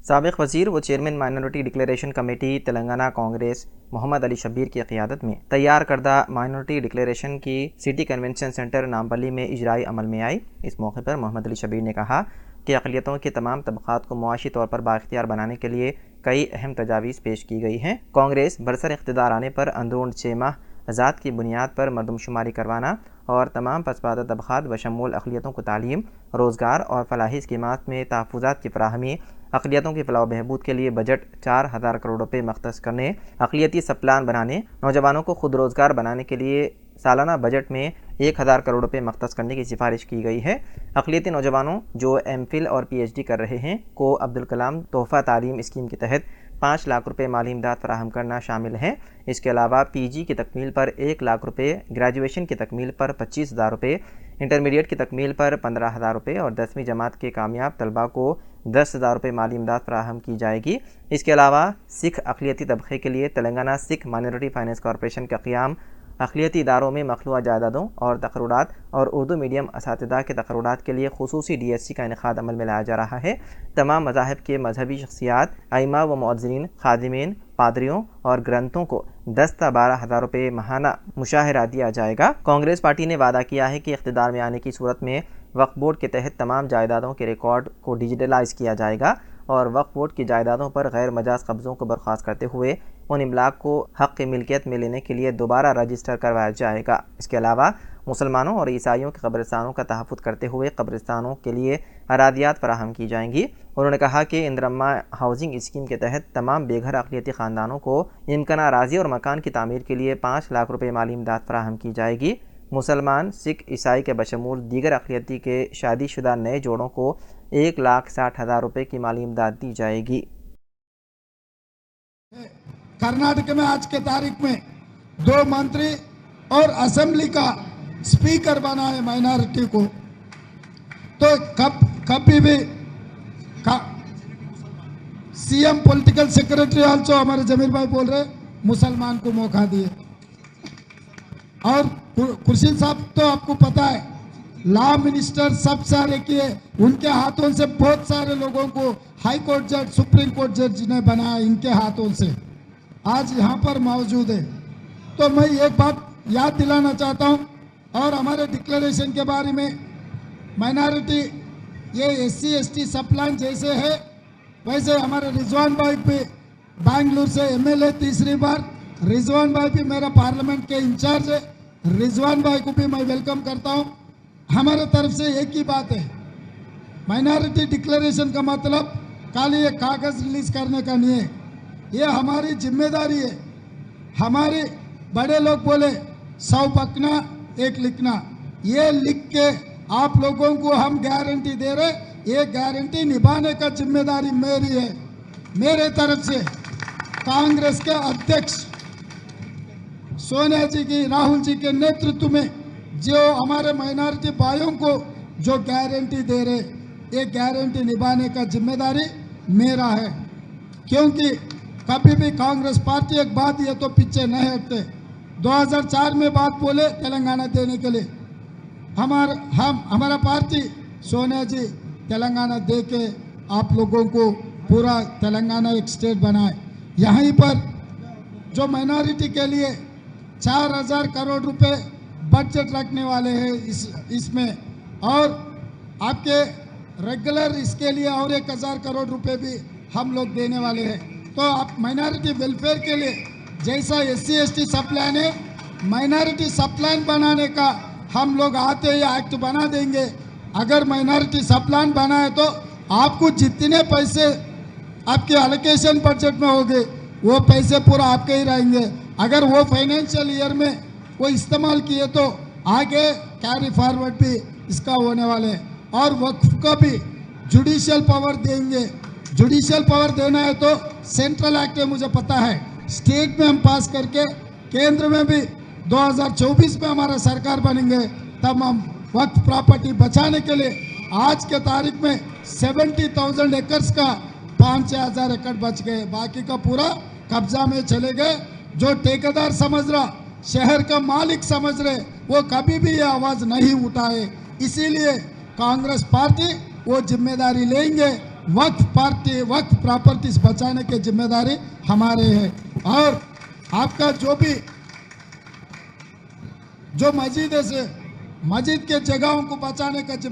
साबिक़ वज़ीर व chairman minority declaration committee Telangana Congress Mohammad Ali Shabbir की क़ियादत में तैयार करदा माइनॉरिटी डिक्लेरेशन की सिटी कन्वेंशन सेंटर नामपल्ली में इजराई अमल में आई। इस मौके पर मोहम्मद अली शब्बीर ने कहा कि अक़लियतों के तमाम तबक़ात को मुआशी तौर पर बाइख्तियार बनाने के लिए कई अहम तजावीज़ पेश की गई हैं। कांग्रेस बरसर इक़्तिदार आने पर अंदरून 6 माह ज़ात की बुनियाद पर मरदमशुमारी करवाना और तमाम पसपादा तबक़ात बशमूल अक़लियतों को तालीम, रोज़गार और फलाही स्कीमात में तहफ़्फ़ुज़ात की फ़राहमी, अक़लियतों की फ़लाह बहबूद के लिए बजट 4000 करोड़ रुपये मख्तस करने, अक़लियती सब प्लान बनाने, नौजवानों को खुद रोज़गार बनाने के लिए सालाना बजट में 1000 करोड़ रुपये मख्तस करने की सिफारिश की गई है। अक़लियती नौजवानों जो एमफिल और पीएचडी कर रहे हैं को अब्दुल कलाम तोहफ़ा तालीम स्कीम के तहत 5 लाख रुपये माली इमदाद फराहम करना शामिल है। इसके अलावा पीजी की तकमील पर 1 लाख रुपये, ग्रेजुएशन की तकमील पर 25,000 रुपये, इंटरमीडिएट की तकमील पर 15,000 रुपये और 10वीं जमात के कामयाब तलबा को 10,000 रुपये माली इमदाद फराहम की जाएगी। इसके अलावा सिख अक़लियती तबक़े के लिए Telangana Sikh minority finance corporation का क़याम, अक़लियती इदारों में मखलूआ जायदादों और तक़र्रुरात और उर्दू मीडियम असातिज़ा के तक़र्रुरात के लिए खुसूसी DSC का इनेकाद अमल में लाया जा रहा है। तमाम मज़ाहिब के मजहबी शख्सियात, आइमा व मुअज़्ज़िनीन, खादिमीन, पादरियों और ग्रंथों को 10 से 12,000 रुपये माहाना मुशाहरा दिया जाएगा। कांग्रेस पार्टी ने वादा किया है कि इक़्तिदार में आने की सूरत में वक्फ़ बोर्ड के तहत तमाम जायदादों के रिकॉर्ड को डिजिटलाइज़ किया जाएगा और वक्फ़ बोर्ड की जायदादों पर गैर मजाज कब्ज़ों को बर्खास्त करते हुए उन इमलाक को हक़ की मिल्कियत में लेने के लिए दोबारा रजिस्टर करवाया जाएगा। इसके अलावा मुसलमानों और ईसाइयों के कब्रिस्तानों का तहफ़्फ़ुज़ करते हुए कब्रिस्तानों के लिए अरादियात फराहम की जाएंगी। उन्होंने कहा कि इंदिरम्मा हाउसिंग स्कीम के तहत तमाम बेघर अक़लियती ख़ानदानों को इम्काना राज़ी और मकान की तामीर के लिए 5 लाख रुपये माली इमदाद फराहम की जाएगी। मुसलमान, सिख, ईसाई के बशमूल दीगर अक़लियती के शादीशुदा नए जोड़ों को 1,60,000 रुपये की माली इमदाद दी जाएगी। कर्नाटक में आज के तारीख में 2 मंत्री और असेंबली का स्पीकर बना है माइनॉरिटी को, तो कभी भी सीएम पॉलिटिकल सेक्रेटरी आल्सो हमारे जमीर भाई बोल रहे मुसलमान को मौका दिए। और खुर्शीद साहब तो आपको पता है लॉ मिनिस्टर सब सारे किए, उनके हाथों से बहुत सारे लोगों को हाई कोर्ट जज, सुप्रीम कोर्ट जज ने बनाया, इनके हाथों से आज यहाँ पर मौजूद है। तो मैं एक बात याद दिलाना चाहता हूँ और हमारे डिक्लेरेशन के बारे में, माइनॉरिटी ये SC ST सब प्लान जैसे है वैसे हमारे रिजवान भाई भी बेंगलुरु से MLA तीसरी बार, रिजवान भाई भी मेरा पार्लियामेंट के इंचार्ज है, रिजवान भाई को भी मैं वेलकम करता हूँ। हमारे तरफ से एक ही बात है, माइनॉरिटी डिक्लेरेशन का मतलब खाली ये कागज़ रिलीज करने का नहीं है, ये हमारी जिम्मेदारी है। हमारे बड़े लोग बोले 100 पकना 1 लिखना, ये लिख के आप लोगों को हम गारंटी दे रहे, ये गारंटी निभाने का जिम्मेदारी मेरी है। मेरे तरफ से कांग्रेस के अध्यक्ष सोनिया जी की, राहुल जी के नेतृत्व में जो हमारे माइनॉरिटी भाइयों को जो गारंटी दे रहे, ये गारंटी निभाने का जिम्मेदारी मेरा है। क्योंकि कभी भी कांग्रेस पार्टी एक बात ये तो पीछे नहीं हटते। 2004 में बात बोले तेलंगाना देने के लिए, हमारा पार्टी सोनिया जी तेलंगाना दे के आप लोगों को पूरा तेलंगाना एक स्टेट बनाए। यहीं पर जो माइनॉरिटी के लिए 4,000 करोड़ रुपए बजट रखने वाले हैं इसमें, और आपके रेगुलर इसके लिए और 1,000 करोड़ रुपए भी हम लोग देने वाले हैं। तो आप माइनॉरिटी वेलफेयर के लिए जैसा SC ST सब प्लान है, माइनॉरिटी सब प्लान बनाने का हम लोग आते ही एक्ट बना देंगे। अगर माइनॉरिटी सब प्लान बना है तो आपको जितने पैसे आपके एलोकेशन बजट में होंगे वो पैसे पूरा आपके ही रहेंगे। अगर वो फाइनेंशियल ईयर में वो इस्तेमाल किए तो आगे कैरी फॉरवर्ड भी इसका होने वाले हैं। और वक्फ को भी जुडिशियल पावर देंगे। जुडिशियल पावर देना है तो सेंट्रल एक्ट है, मुझे पता है, स्टेट में हम पास करके केंद्र में भी 2024 में हमारा सरकार बनेंगे, तब हम वक्फ प्रॉपर्टी बचाने के लिए आज के तारीख में 70,000 एकर्स का 5,000 एकड़ बच गए, बाकी का पूरा कब्जा में चले गए। जो ठेकेदार समझ रहा, शहर का मालिक समझ रहे, वो कभी भी ये आवाज़ नहीं उठाए। इसीलिए कांग्रेस पार्टी वो जिम्मेदारी लेंगे वक्त प्रॉपर्टीज बचाने की जिम्मेदारी हमारे है। और आपका जो मस्जिद है से मस्जिद के जगहों को बचाने का जिम्मेदारी